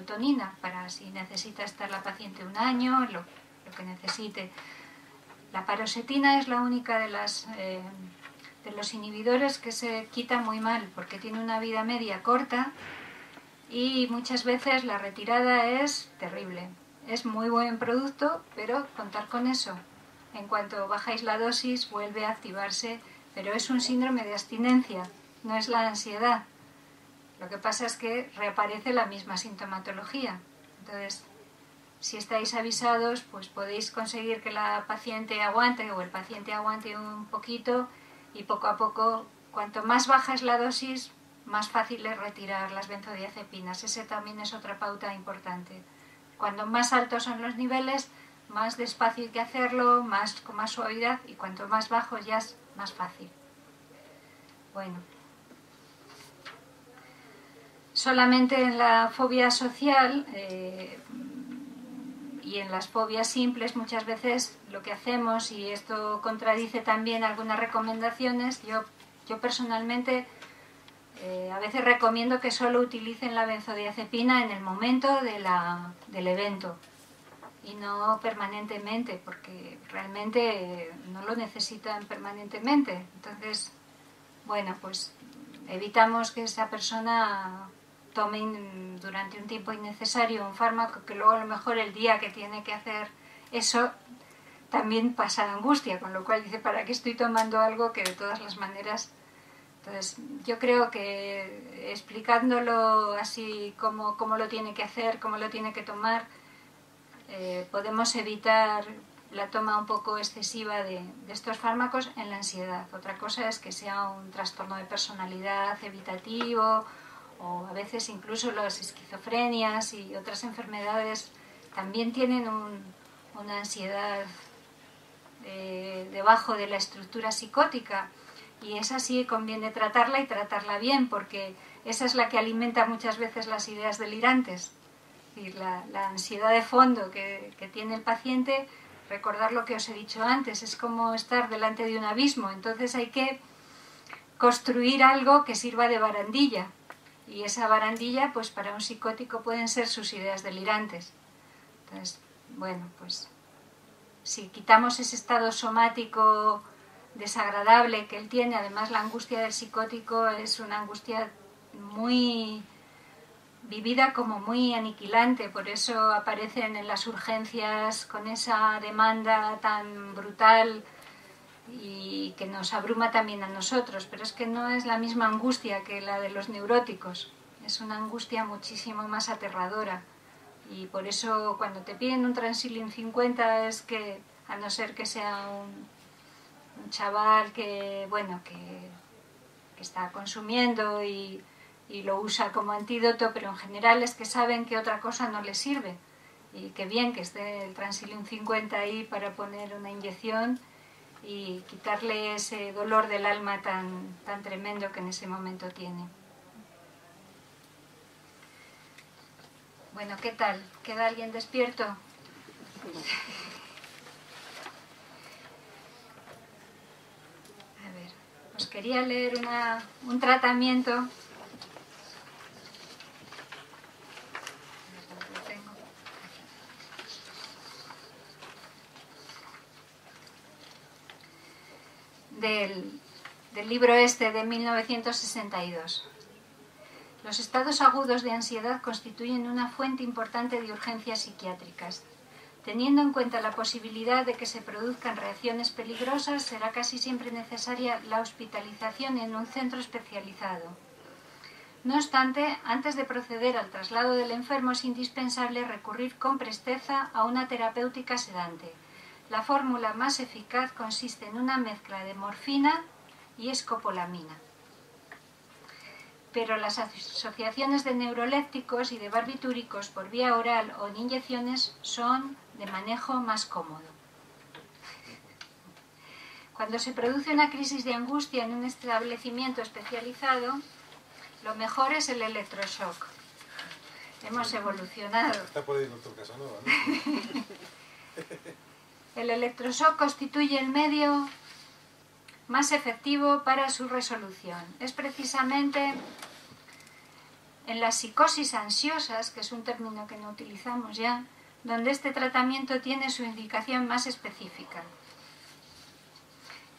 serotonina para si necesita estar la paciente un año, lo que necesite. La paroxetina es la única de los inhibidores que se quita muy mal porque tiene una vida media corta y muchas veces la retirada es terrible. Es muy buen producto, pero contar con eso. En cuanto bajáis la dosis vuelve a activarse, pero es un síndrome de abstinencia, no es la ansiedad. Lo que pasa es que reaparece la misma sintomatología. Entonces, si estáis avisados, pues podéis conseguir que la paciente aguante o el paciente aguante un poquito y poco a poco, cuanto más baja es la dosis, más fácil es retirar las benzodiazepinas. Ese también es otra pauta importante. Cuando más altos son los niveles, más despacio hay que hacerlo, con más suavidad, y cuanto más bajo ya es más fácil. Bueno. Solamente en la fobia social y en las fobias simples muchas veces lo que hacemos, y esto contradice también algunas recomendaciones, yo personalmente a veces recomiendo que solo utilicen la benzodiazepina en el momento del evento y no permanentemente, porque realmente no lo necesitan permanentemente. Entonces, bueno, pues evitamos que esa persona tome durante un tiempo innecesario un fármaco que luego a lo mejor el día que tiene que hacer eso también pasa angustia, con lo cual dice, ¿para qué estoy tomando algo que de todas las maneras? Entonces yo creo que explicándolo así cómo lo tiene que hacer, cómo lo tiene que tomar, podemos evitar la toma un poco excesiva de estos fármacos en la ansiedad. Otra cosa es que sea un trastorno de personalidad evitativo, o a veces incluso las esquizofrenias y otras enfermedades también tienen una ansiedad debajo de la estructura psicótica, y esa sí conviene tratarla y tratarla bien, porque esa es la que alimenta muchas veces las ideas delirantes. Y la ansiedad de fondo que tiene el paciente, recordar lo que os he dicho antes, es como estar delante de un abismo. Entonces hay que construir algo que sirva de barandilla, y esa barandilla pues para un psicótico pueden ser sus ideas delirantes. Entonces, bueno, pues si quitamos ese estado somático desagradable que él tiene, además la angustia del psicótico es una angustia muy vivida como muy aniquilante, por eso aparecen en las urgencias con esa demanda tan brutal y que nos abruma también a nosotros, pero es que no es la misma angustia que la de los neuróticos, es una angustia muchísimo más aterradora, y por eso cuando te piden un Transilin 50 es que, a no ser que sea un chaval que está consumiendo y lo usa como antídoto, pero en general es que saben que otra cosa no les sirve, y que bien que esté el Transilin 50 ahí para poner una inyección y quitarle ese dolor del alma tan tremendo que en ese momento tiene. Bueno, ¿qué tal? ¿Queda alguien despierto? A ver, os quería leer un tratamiento del libro este de 1962. Los estados agudos de ansiedad constituyen una fuente importante de urgencias psiquiátricas. Teniendo en cuenta la posibilidad de que se produzcan reacciones peligrosas, será casi siempre necesaria la hospitalización en un centro especializado. No obstante, antes de proceder al traslado del enfermo es indispensable recurrir con presteza a una terapéutica sedante. La fórmula más eficaz consiste en una mezcla de morfina y escopolamina. Pero las asociaciones de neurolépticos y de barbitúricos por vía oral o en inyecciones son de manejo más cómodo. Cuando se produce una crisis de angustia en un establecimiento especializado, lo mejor es el electroshock. Hemos evolucionado. Está por ahí el doctor Casanova, ¿no? El electroshock constituye el medio más efectivo para su resolución. Es precisamente en las psicosis ansiosas, que es un término que no utilizamos ya, donde este tratamiento tiene su indicación más específica.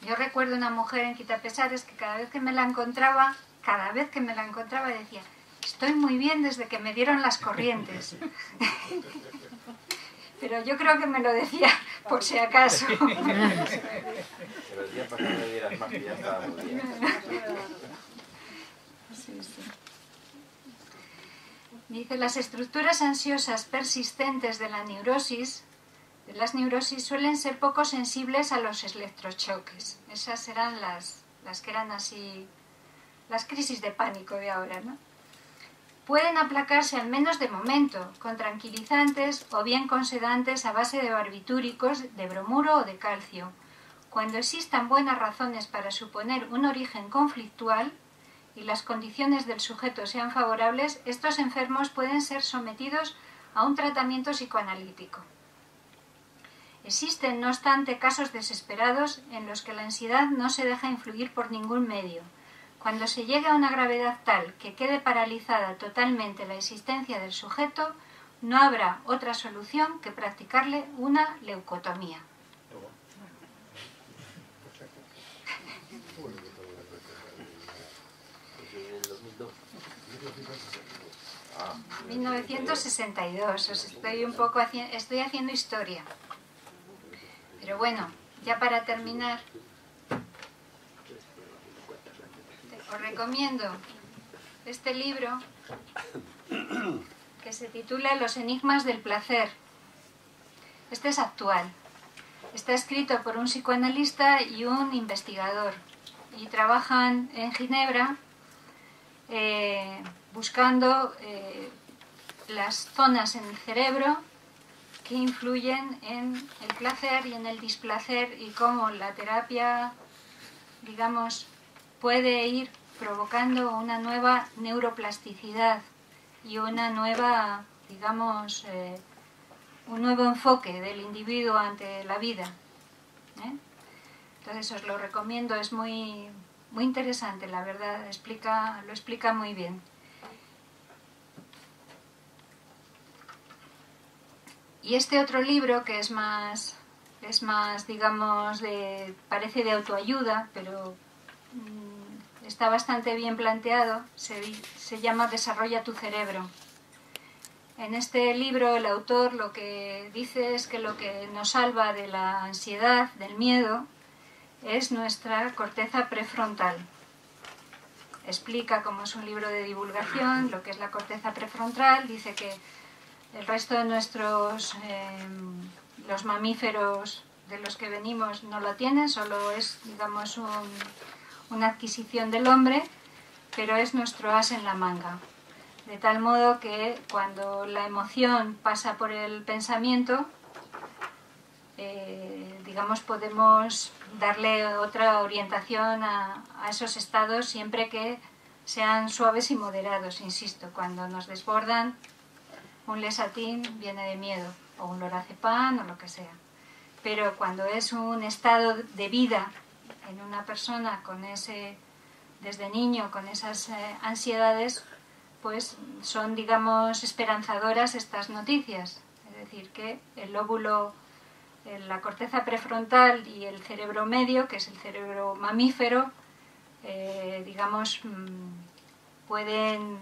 Yo recuerdo una mujer en Quitapesares que cada vez que me la encontraba decía: estoy muy bien desde que me dieron las corrientes. Pero yo creo que me lo decía por si acaso. Pero el día para que me dieras más, que ya estaba muy bien. Sí, sí. Dice: las estructuras ansiosas persistentes de las neurosis suelen ser poco sensibles a los electrochoques. Esas eran las que eran así, las crisis de pánico de ahora, ¿no? Pueden aplacarse al menos de momento con tranquilizantes o bien con sedantes a base de barbitúricos, de bromuro o de calcio. Cuando existan buenas razones para suponer un origen conflictual y las condiciones del sujeto sean favorables, estos enfermos pueden ser sometidos a un tratamiento psicoanalítico. Existen, no obstante, casos desesperados en los que la ansiedad no se deja influir por ningún medio. Cuando se llegue a una gravedad tal que quede paralizada totalmente la existencia del sujeto, no habrá otra solución que practicarle una leucotomía. Ah, 1962, estoy haciendo historia. Pero bueno, ya para terminar, os recomiendo este libro que se titula Los enigmas del placer. Este es actual. Está escrito por un psicoanalista y un investigador. Y trabajan en Ginebra buscando las zonas en el cerebro que influyen en el placer y en el displacer, y cómo la terapia, digamos, puede ir provocando una nueva neuroplasticidad y una nueva, digamos, un nuevo enfoque del individuo ante la vida. Entonces os lo recomiendo, es muy, muy interesante, la verdad, lo explica muy bien. Y este otro libro, que es más digamos, parece de autoayuda, pero está bastante bien planteado, se llama Desarrolla tu cerebro. En este libro el autor lo que dice es que lo que nos salva de la ansiedad, del miedo, es nuestra corteza prefrontal. Explica, como es un libro de divulgación, lo que es la corteza prefrontal. Dice que el resto de los mamíferos de los que venimos no lo tienen, solo es, digamos, una adquisición del hombre, pero es nuestro as en la manga. De tal modo que cuando la emoción pasa por el pensamiento, digamos, podemos darle otra orientación a esos estados, siempre que sean suaves y moderados, insisto. Cuando nos desbordan, un lesatín viene de miedo, o un lorazepam, o lo que sea. Pero cuando es un estado de vida en una persona con desde niño, con esas ansiedades, pues son, digamos, esperanzadoras estas noticias. Es decir, que el lóbulo, la corteza prefrontal y el cerebro medio, que es el cerebro mamífero, digamos, pueden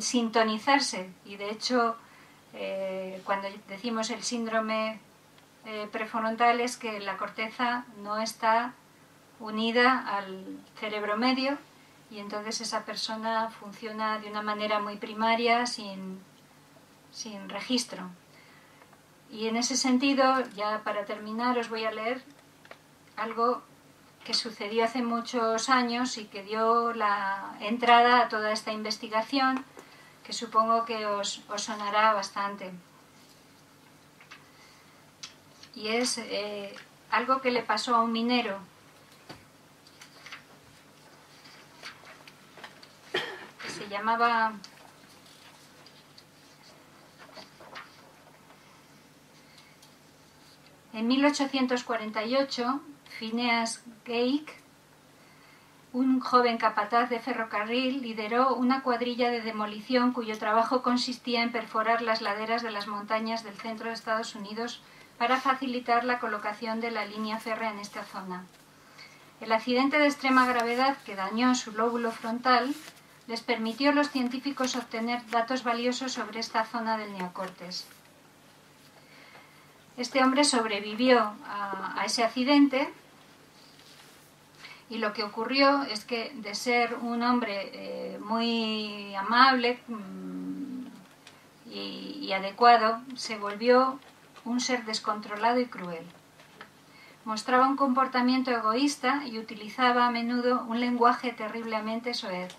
sintonizarse, y de hecho cuando decimos el síndrome prefrontal es que la corteza no está unida al cerebro medio, y entonces esa persona funciona de una manera muy primaria, sin registro. Y en ese sentido, ya para terminar, os voy a leer algo que sucedió hace muchos años y que dio la entrada a toda esta investigación, que supongo que os sonará bastante. Y es algo que le pasó a un minero. Que se llamaba... En 1848, Phineas Gage un joven capataz de ferrocarril lideró una cuadrilla de demolición cuyo trabajo consistía en perforar las laderas de las montañas del centro de Estados Unidos para facilitar la colocación de la línea férrea en esta zona. El accidente de extrema gravedad que dañó su lóbulo frontal les permitió a los científicos obtener datos valiosos sobre esta zona del neocórtex. Este hombre sobrevivió a ese accidente y lo que ocurrió es que de ser un hombre muy amable y adecuado, se volvió un ser descontrolado y cruel. Mostraba un comportamiento egoísta y utilizaba a menudo un lenguaje terriblemente soez.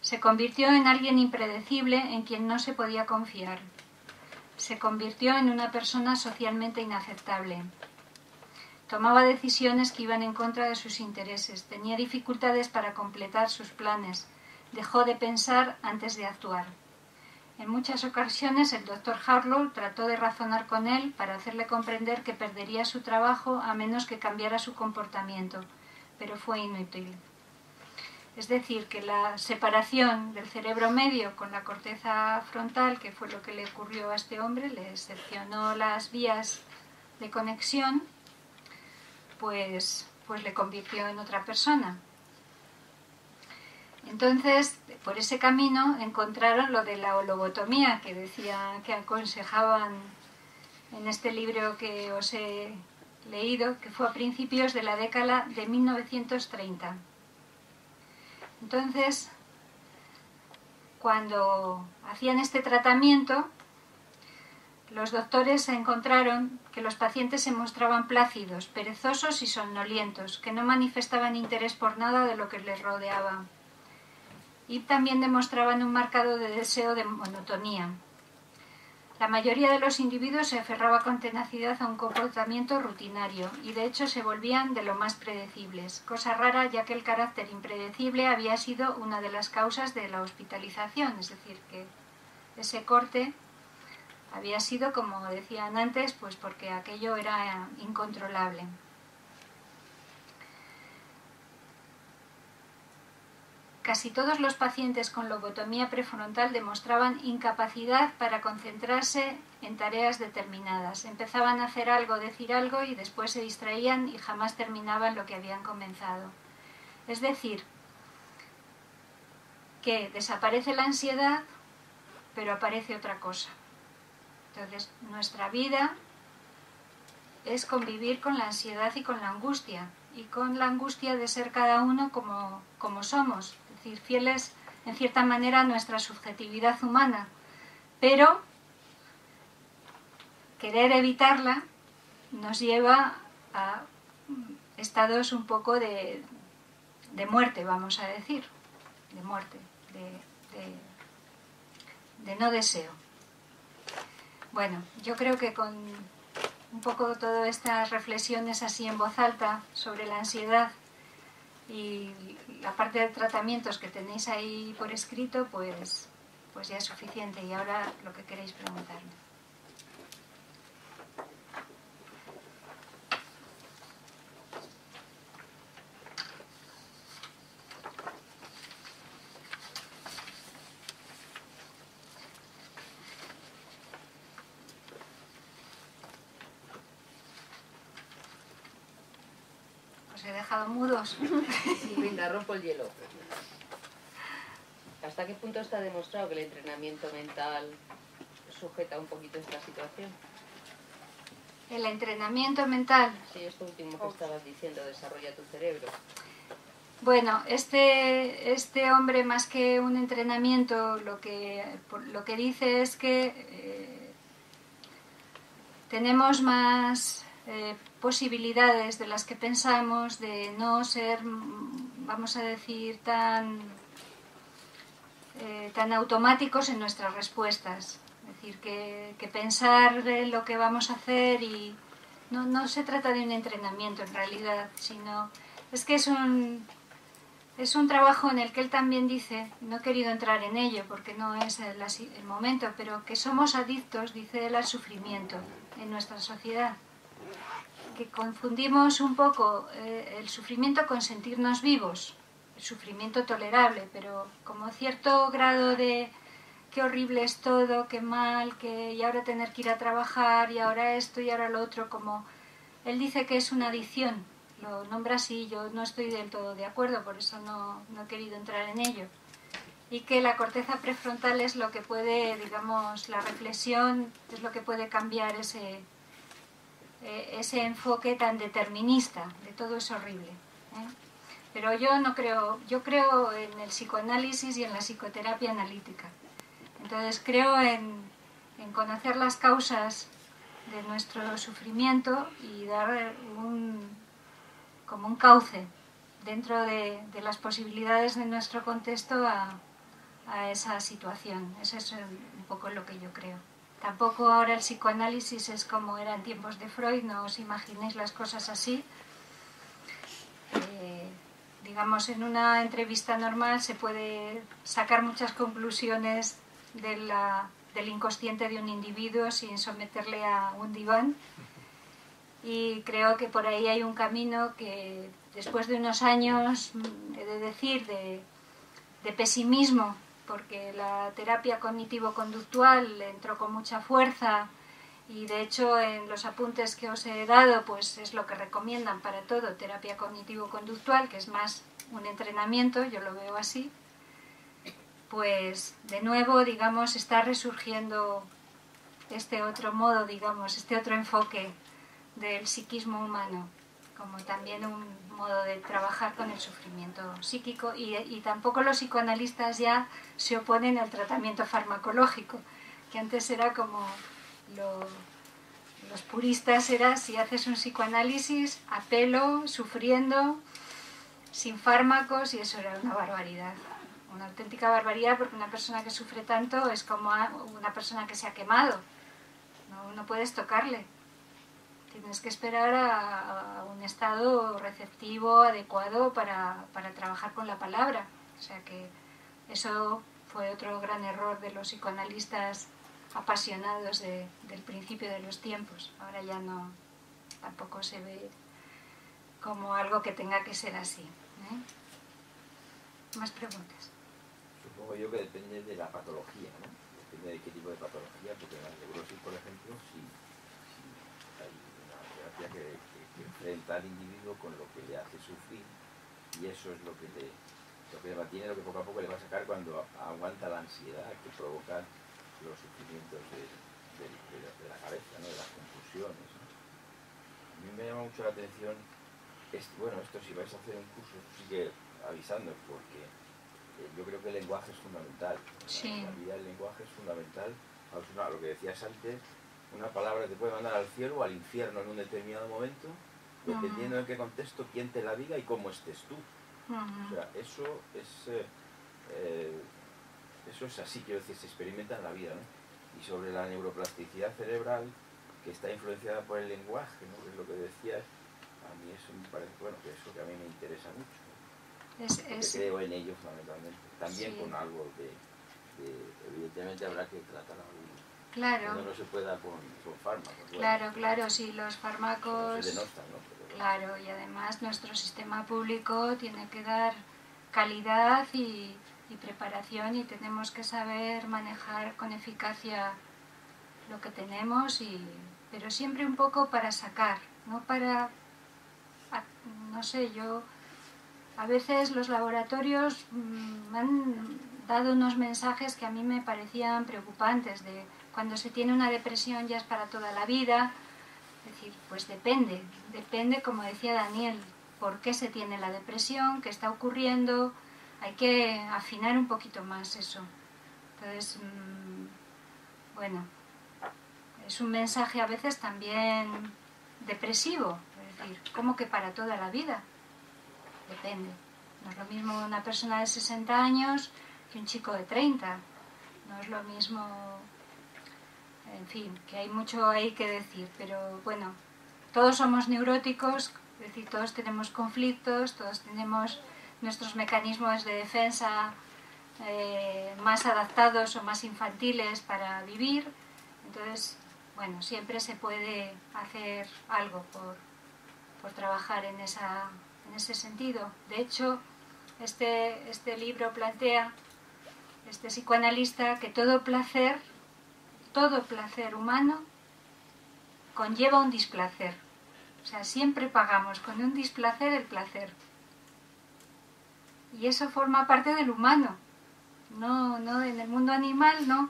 Se convirtió en alguien impredecible en quien no se podía confiar. Se convirtió en una persona socialmente inaceptable. Tomaba decisiones que iban en contra de sus intereses, tenía dificultades para completar sus planes, dejó de pensar antes de actuar. En muchas ocasiones el Dr. Harlow trató de razonar con él para hacerle comprender que perdería su trabajo a menos que cambiara su comportamiento, pero fue inútil. Es decir, que la separación del cerebro medio con la corteza frontal, que fue lo que le ocurrió a este hombre, le seccionó las vías de conexión, pues le convirtió en otra persona. Entonces, por ese camino encontraron lo de la lobotomía que decía, que aconsejaban en este libro que os he leído, que fue a principios de la década de 1930. Entonces, cuando hacían este tratamiento, los doctores encontraron que los pacientes se mostraban plácidos, perezosos y somnolientos, que no manifestaban interés por nada de lo que les rodeaba. Y también demostraban un marcado deseo de monotonía. La mayoría de los individuos se aferraba con tenacidad a un comportamiento rutinario y de hecho se volvían de lo más predecibles, cosa rara ya que el carácter impredecible había sido una de las causas de la hospitalización, es decir, que ese corte había sido, como decían antes, pues porque aquello era incontrolable. Casi todos los pacientes con lobotomía prefrontal demostraban incapacidad para concentrarse en tareas determinadas. Empezaban a hacer algo, decir algo y después se distraían y jamás terminaban lo que habían comenzado. Es decir, que desaparece la ansiedad, pero aparece otra cosa. Entonces, nuestra vida es convivir con la ansiedad y con la angustia de ser cada uno como somos, es decir, fieles en cierta manera a nuestra subjetividad humana, pero querer evitarla nos lleva a estados un poco de muerte, vamos a decir, de muerte, de no deseo. Bueno, yo creo que con un poco todas estas reflexiones así en voz alta sobre la ansiedad y la parte de tratamientos que tenéis ahí por escrito, pues ya es suficiente. Y ahora lo que queréis preguntarme. He dejado mudos. Sí, venga, rompo el hielo. ¿Hasta qué punto está demostrado que el entrenamiento mental sujeta un poquito esta situación? El entrenamiento mental. Sí, esto último que estabas diciendo, desarrolla tu cerebro. Bueno, este hombre, más que un entrenamiento, lo que dice es que tenemos más posibilidades de las que pensamos de no ser, vamos a decir, tan automáticos en nuestras respuestas. Es decir, que pensar en lo que vamos a hacer y no se trata de un entrenamiento en realidad, sino es que es un trabajo en el que él también dice, no he querido entrar en ello porque no es el momento, pero que somos adictos, dice él, al sufrimiento en nuestra sociedad. Que confundimos un poco el sufrimiento con sentirnos vivos. el sufrimiento tolerable, pero como cierto grado de qué horrible es todo, qué mal, y ahora tener que ir a trabajar, y ahora esto, y ahora lo otro, como él dice que es una adicción, lo nombra así, yo no estoy del todo de acuerdo, por eso no he querido entrar en ello. Y que la corteza prefrontal es lo que puede, digamos, la reflexión es lo que puede cambiar ese enfoque tan determinista, de todo es horrible, ¿eh? Pero yo no creo, yo creo en el psicoanálisis y en la psicoterapia analítica. Entonces creo en conocer las causas de nuestro sufrimiento y dar como un cauce dentro de las posibilidades de nuestro contexto a esa situación. Eso es un poco lo que yo creo. Tampoco ahora el psicoanálisis es como era en tiempos de Freud, no os imaginéis las cosas así. Digamos, en una entrevista normal se puede sacar muchas conclusiones del inconsciente de un individuo sin someterle a un diván. Y creo que por ahí hay un camino que después de unos años, he de decir, de pesimismo, porque la terapia cognitivo-conductual entró con mucha fuerza y de hecho en los apuntes que os he dado pues es lo que recomiendan para todo, terapia cognitivo-conductual, que es más un entrenamiento, yo lo veo así, pues de nuevo, digamos, está resurgiendo este otro modo, digamos, este otro enfoque del psiquismo humano, como también un modo de trabajar con el sufrimiento psíquico, y tampoco los psicoanalistas ya se oponen al tratamiento farmacológico, que antes era como los puristas era si haces un psicoanálisis a pelo, sufriendo, sin fármacos, y eso era una barbaridad, una auténtica barbaridad, porque una persona que sufre tanto es como una persona que se ha quemado, no puedes tocarle. Tienes que esperar a un estado receptivo, adecuado para trabajar con la palabra. O sea que eso fue otro gran error de los psicoanalistas apasionados del principio de los tiempos. Ahora ya no, tampoco se ve como algo que tenga que ser así, ¿eh? ¿Más preguntas? Supongo yo que depende de la patología, ¿no? Depende de qué tipo de patología, porque en la neurosis, por ejemplo, sí hay una terapia que enfrenta al individuo con lo que le hace sufrir, y eso es lo que le mantiene, lo que poco a poco le va a sacar cuando aguanta la ansiedad que provocan los sufrimientos de la cabeza, ¿no? De las confusiones, ¿no? A mí me llama mucho la atención, bueno, esto si vais a hacer un curso, sigue avisando, porque yo creo que el lenguaje es fundamental. Sí. En la vida el lenguaje es fundamental. Lo que decías antes, una palabra te puede mandar al cielo o al infierno en un determinado momento, dependiendo en qué contexto, quién te la diga y cómo estés tú. O sea, eso es así, quiero decir, se experimenta en la vida, ¿no? Y sobre la neuroplasticidad cerebral, que está influenciada por el lenguaje, ¿no? Es lo que decías, a mí eso me parece, bueno, que eso que a mí me interesa mucho, ¿no? Porque creo en ello fundamentalmente. También sí, con algo de evidentemente habrá que tratar algo. Claro. No se pueda con fármacos. Claro, bueno, claro, sí, los fármacos... Se denostan, ¿no? Pero, claro, y además nuestro sistema público tiene que dar calidad y preparación, y tenemos que saber manejar con eficacia lo que tenemos, pero siempre un poco para sacar, no para... No sé, yo... A veces los laboratorios me han dado unos mensajes que a mí me parecían preocupantes, de cuando se tiene una depresión ya es para toda la vida. Es decir, pues depende, como decía Daniel, por qué se tiene la depresión, qué está ocurriendo, hay que afinar un poquito más eso. Entonces, bueno, es un mensaje a veces también depresivo, es decir, ¿cómo que para toda la vida? Depende. No es lo mismo una persona de 60 años que un chico de 30. No es lo mismo... En fin, que hay mucho ahí que decir. Pero bueno, todos somos neuróticos, es decir, todos tenemos conflictos, todos tenemos nuestros mecanismos de defensa más adaptados o más infantiles para vivir. Entonces, bueno, siempre se puede hacer algo por trabajar en ese sentido. De hecho, este libro plantea, este psicoanalista, que todo placer humano conlleva un displacer. O sea, siempre pagamos con un displacer el placer. Y eso forma parte del humano. No, en el mundo animal no.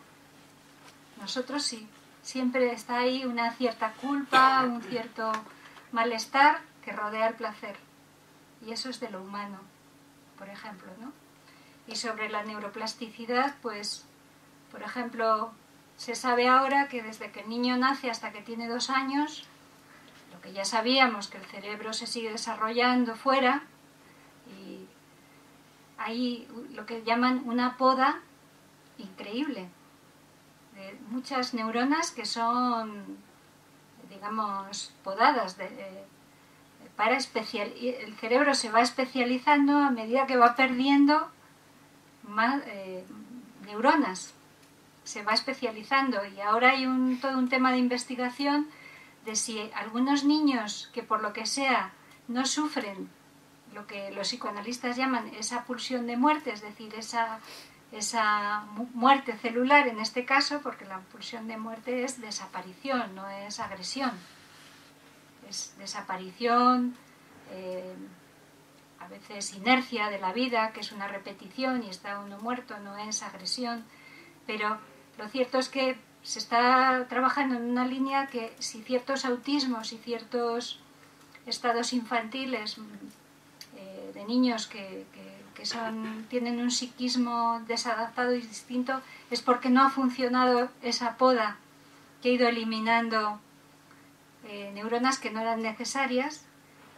Nosotros sí. Siempre está ahí una cierta culpa, un cierto malestar que rodea el placer. Y eso es de lo humano, por ejemplo, ¿no? Y sobre la neuroplasticidad, pues, por ejemplo, se sabe ahora que desde que el niño nace hasta que tiene 2 años, lo que ya sabíamos, que el cerebro se sigue desarrollando fuera, y hay lo que llaman una poda increíble, de muchas neuronas que son, digamos, podadas. El cerebro se va especializando a medida que va perdiendo más neuronas. Se va especializando, y ahora hay todo un tema de investigación de si algunos niños que por lo que sea no sufren lo que los psicoanalistas llaman esa pulsión de muerte, es decir, esa muerte celular en este caso, porque la pulsión de muerte es desaparición, no es agresión. Es desaparición, a veces inercia de la vida, que es una repetición y está uno muerto, no es agresión. Pero lo cierto es que se está trabajando en una línea que si ciertos autismos y ciertos estados infantiles de niños que tienen un psiquismo desadaptado y distinto, es porque no ha funcionado esa poda que ha ido eliminando neuronas que no eran necesarias,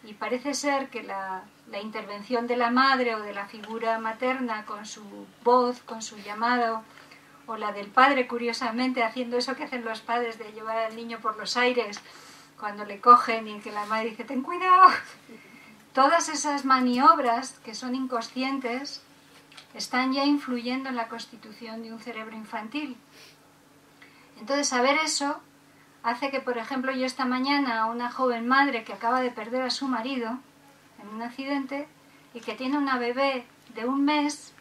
y parece ser que la intervención de la madre o de la figura materna con su voz, con su llamado, o la del padre, curiosamente, haciendo eso que hacen los padres de llevar al niño por los aires cuando le cogen y que la madre dice ¡ten cuidado! Todas esas maniobras que son inconscientes están ya influyendo en la constitución de un cerebro infantil. Entonces, saber eso hace que, por ejemplo, yo esta mañana, una joven madre que acaba de perder a su marido en un accidente y que tiene una bebé de 1 mes,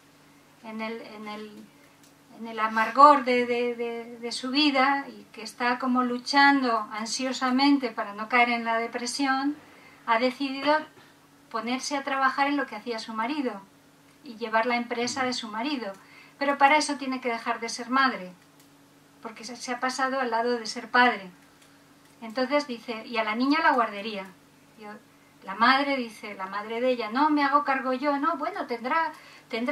en el amargor de su vida, y que está como luchando ansiosamente para no caer en la depresión, ha decidido ponerse a trabajar en lo que hacía su marido y llevar la empresa de su marido. Pero para eso tiene que dejar de ser madre, porque se ha pasado al lado de ser padre. Entonces dice, y a la niña la guardería. La madre dice, la madre de ella, no, me hago cargo yo. No, bueno, tendrá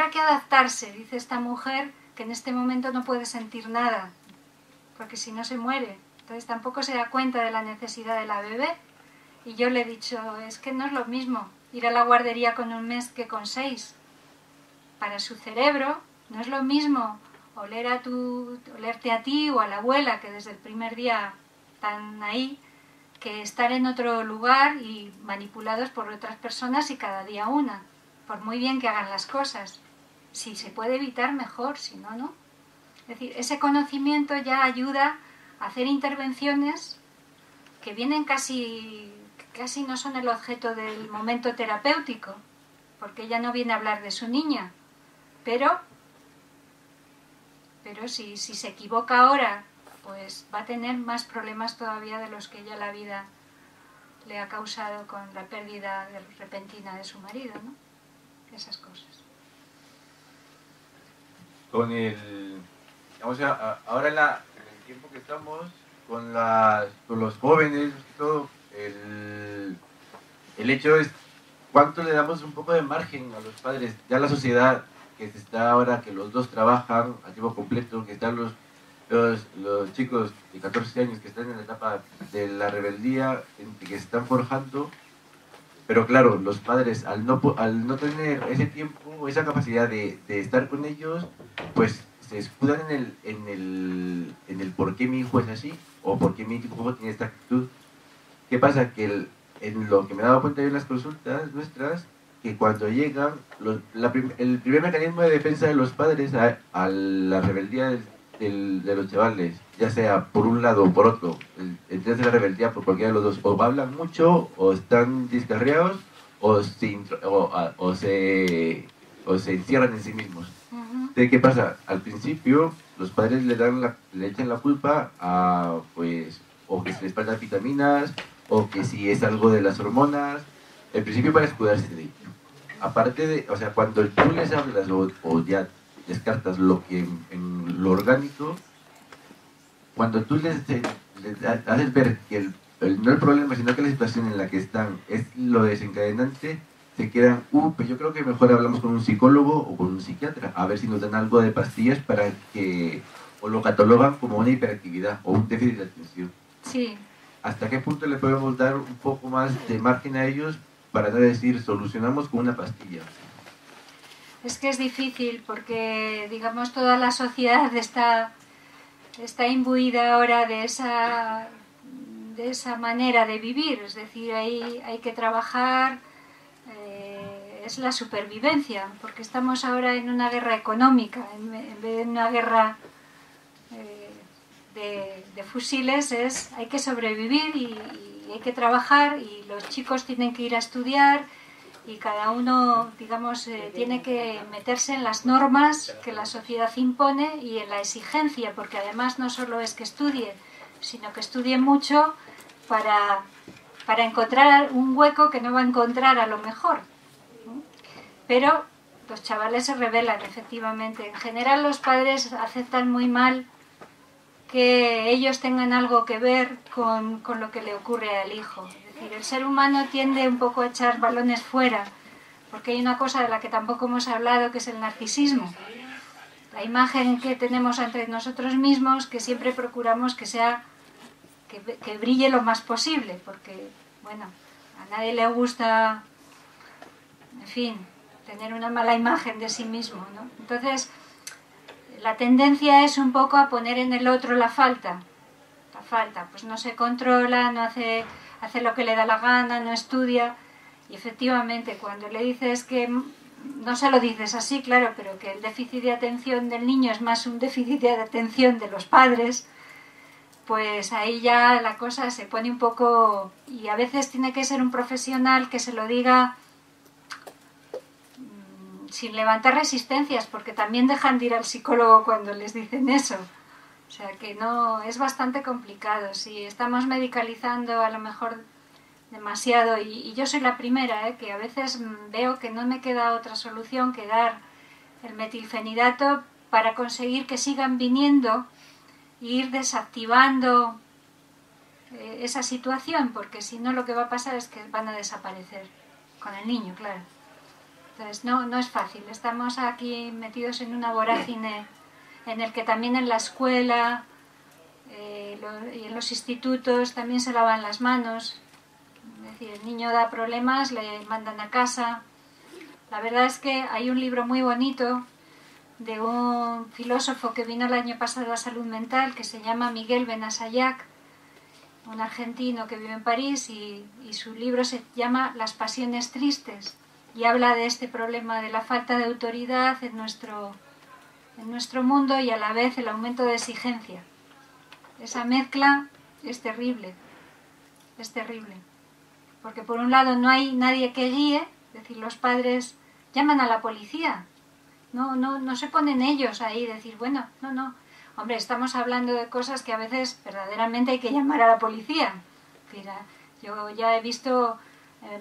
que adaptarse, dice esta mujer, que en este momento no puede sentir nada, porque si no se muere. Entonces tampoco se da cuenta de la necesidad de la bebé. Y yo le he dicho, es que no es lo mismo ir a la guardería con 1 mes que con 6. Para su cerebro no es lo mismo olerte a ti o a la abuela, que desde el primer día están ahí, que estar en otro lugar y manipulados por otras personas y cada día una, por muy bien que hagan las cosas. Si se puede evitar, mejor, si no, no. Es decir, ese conocimiento ya ayuda a hacer intervenciones que vienen casi no son el objeto del momento terapéutico, porque ella no viene a hablar de su niña, pero si se equivoca ahora, pues va a tener más problemas todavía de los que ya la vida le ha causado con la pérdida repentina de su marido, ¿no? Esas cosas. Ahora en el tiempo que estamos, con los jóvenes, todo, el hecho es cuánto le damos un poco de margen a los padres. Ya la sociedad que se está ahora, que los dos trabajan a tiempo completo, que están los chicos de 14 años que están en la etapa de la rebeldía, que se están forjando, pero claro, los padres al no tener ese tiempo o esa capacidad de estar con ellos, pues se escudan en el por qué mi hijo es así o por qué mi hijo tiene esta actitud. ¿Qué pasa? Que en lo que me he dado cuenta yo en las consultas nuestras, que cuando llegan, el primer mecanismo de defensa de los padres a la rebeldía de los chavales, ya sea por un lado o por otro, entonces la rebeldía por cualquiera de los dos, o hablan mucho, o están descarriados, o se o se encierran en sí mismos. Ujú. ¿De qué pasa? Al principio los padres le echan la culpa a, pues, o que se les faltan vitaminas, o que si es algo de las hormonas, al principio para escudarse de ello. Aparte de, o sea, cuando tú les hablas o ya descartas lo que en lo orgánico, cuando tú les haces ver que no el problema, sino que la situación en la que están es lo desencadenante, se quedan, pues yo creo que mejor hablamos con un psicólogo o con un psiquiatra, a ver si nos dan algo de pastillas para que, o lo catalogan como una hiperactividad o un déficit de atención. Sí, ¿Hasta qué punto le podemos dar un poco más de margen a ellos para no decir solucionamos con una pastilla? es que es difícil porque, digamos, toda la sociedad está imbuida ahora de esa manera de vivir, es decir, hay que trabajar, es la supervivencia, porque estamos ahora en una guerra económica, en vez de una guerra de fusiles, hay que sobrevivir y hay que trabajar y los chicos tienen que ir a estudiar y cada uno, digamos, tiene que meterse en las normas que la sociedad impone y en la exigencia, porque además no solo es que estudie, sino que estudie mucho para encontrar un hueco que no va a encontrar a lo mejor. Pero los chavales se rebelan, efectivamente. En general los padres aceptan muy mal que ellos tengan algo que ver con lo que le ocurre al hijo. Es decir, el ser humano tiende un poco a echar balones fuera, porque hay una cosa de la que tampoco hemos hablado, que es el narcisismo. La imagen que tenemos entre nosotros mismos, que siempre procuramos que sea, que brille lo más posible, porque, bueno, a nadie le gusta, en fin, tener una mala imagen de sí mismo, ¿no? Entonces, la tendencia es un poco a poner en el otro la falta, pues no se controla, no hace lo que le da la gana, no estudia, y efectivamente cuando le dices que, no se lo dices así, claro, pero que el déficit de atención del niño es más un déficit de atención de los padres, pues ahí ya la cosa se pone un poco, y a veces tiene que ser un profesional que se lo diga sin levantar resistencias, porque también dejan de ir al psicólogo cuando les dicen eso. O sea que no, es bastante complicado. Si estamos medicalizando a lo mejor demasiado, y yo soy la primera, que a veces veo que no me queda otra solución que dar el metilfenidato para conseguir que sigan viniendo e ir desactivando esa situación, porque si no lo que va a pasar es que van a desaparecer con el niño, claro. Entonces no es fácil, estamos aquí metidos en una vorágine en el que también en la escuela y en los institutos también se lavan las manos, es decir, el niño da problemas, le mandan a casa. La verdad es que hay un libro muy bonito de un filósofo que vino el año pasado a Salud Mental que se llama Miguel Benasayac, un argentino que vive en París, y su libro se llama Las pasiones tristes. Y habla de este problema de la falta de autoridad en nuestro mundo y a la vez el aumento de exigencia. Esa mezcla es terrible, porque por un lado no hay nadie que guíe, es decir, los padres llaman a la policía, no se ponen ellos ahí, decir, bueno, no, hombre, estamos hablando de cosas que a veces verdaderamente hay que llamar a la policía. Mira, yo ya he visto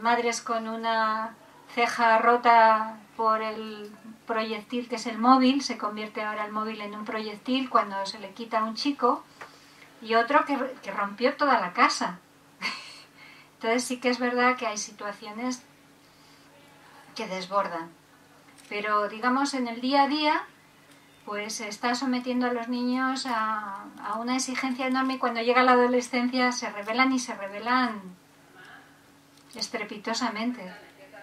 madres con una ceja rota por el proyectil que es el móvil, se convierte ahora el móvil en un proyectil cuando se le quita a un chico, y otro que rompió toda la casa. Entonces sí que es verdad que hay situaciones que desbordan, pero digamos en el día a día pues se está sometiendo a los niños a una exigencia enorme, y cuando llega la adolescencia se rebelan, y se rebelan estrepitosamente.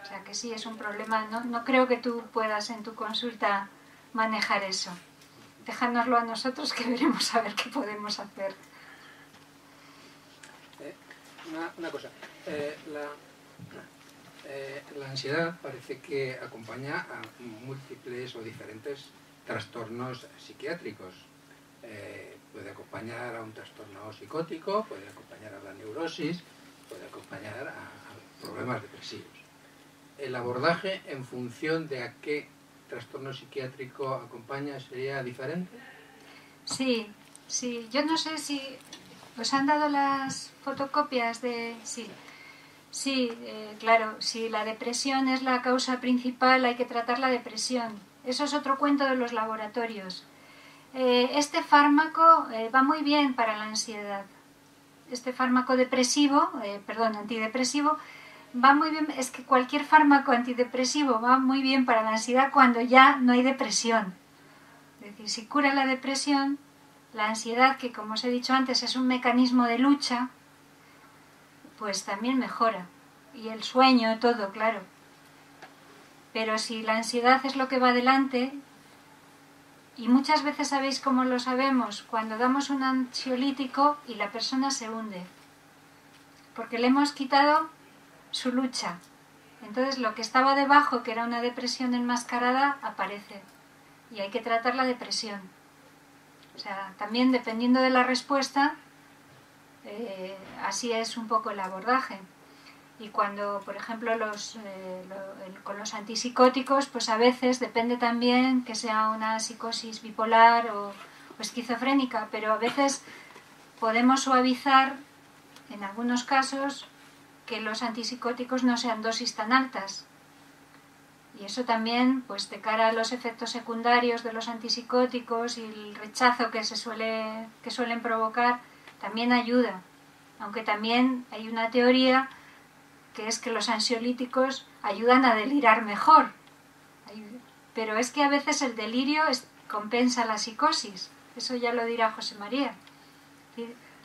O sea que sí, es un problema. No creo que tú puedas en tu consulta manejar eso. Déjanoslo a nosotros, que veremos a ver qué podemos hacer. Una cosa. La ansiedad parece que acompaña a múltiples o diferentes trastornos psiquiátricos. Puede acompañar a un trastorno psicótico, puede acompañar a la neurosis, puede acompañar a problemas depresivos. El abordaje en función de a qué trastorno psiquiátrico acompaña sería diferente? Sí, sí. Yo no sé si os han dado las fotocopias de... Sí, sí, claro. Si la depresión es la causa principal, hay que tratar la depresión. Eso es otro cuento de los laboratorios. Este fármaco va muy bien para la ansiedad. Este fármaco antidepresivo, va muy bien. Es que cualquier fármaco antidepresivo va muy bien para la ansiedad cuando ya no hay depresión. Es decir, si cura la depresión, la ansiedad, que como os he dicho antes es un mecanismo de lucha, pues también mejora. Y el sueño, todo, claro. Pero si la ansiedad es lo que va adelante, y muchas veces sabéis cómo lo sabemos, cuando damos un ansiolítico y la persona se hunde, porque le hemos quitado su lucha. Entonces lo que estaba debajo, que era una depresión enmascarada, aparece. Y hay que tratar la depresión. O sea, también dependiendo de la respuesta, así es un poco el abordaje. Y cuando, por ejemplo, con los antipsicóticos, pues a veces depende también que sea una psicosis bipolar o esquizofrénica, pero a veces podemos suavizar, en algunos casos, que los antipsicóticos no sean dosis tan altas. Y eso también, pues de cara a los efectos secundarios de los antipsicóticos y el rechazo que suelen provocar, también ayuda. Aunque también hay una teoría que es que los ansiolíticos ayudan a delirar mejor. Pero es que a veces el delirio compensa la psicosis. Eso ya lo dirá José María.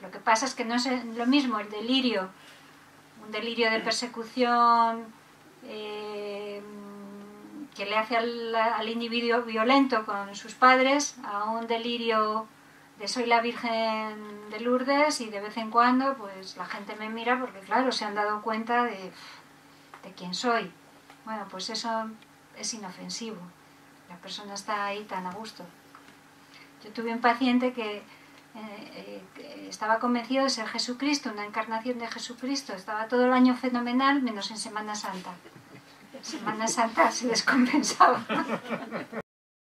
Lo que pasa es que no es lo mismo el delirio, un delirio de persecución que le hace al individuo violento con sus padres, a un delirio de soy la Virgen de Lourdes y de vez en cuando pues la gente me mira porque claro, se han dado cuenta de quién soy. Bueno, pues eso es inofensivo. La persona está ahí tan a gusto. Yo tuve un paciente que estaba convencido de ser Jesucristo, una encarnación de Jesucristo. Estaba todo el año fenomenal, menos en Semana Santa. En Semana Santa se descompensaba.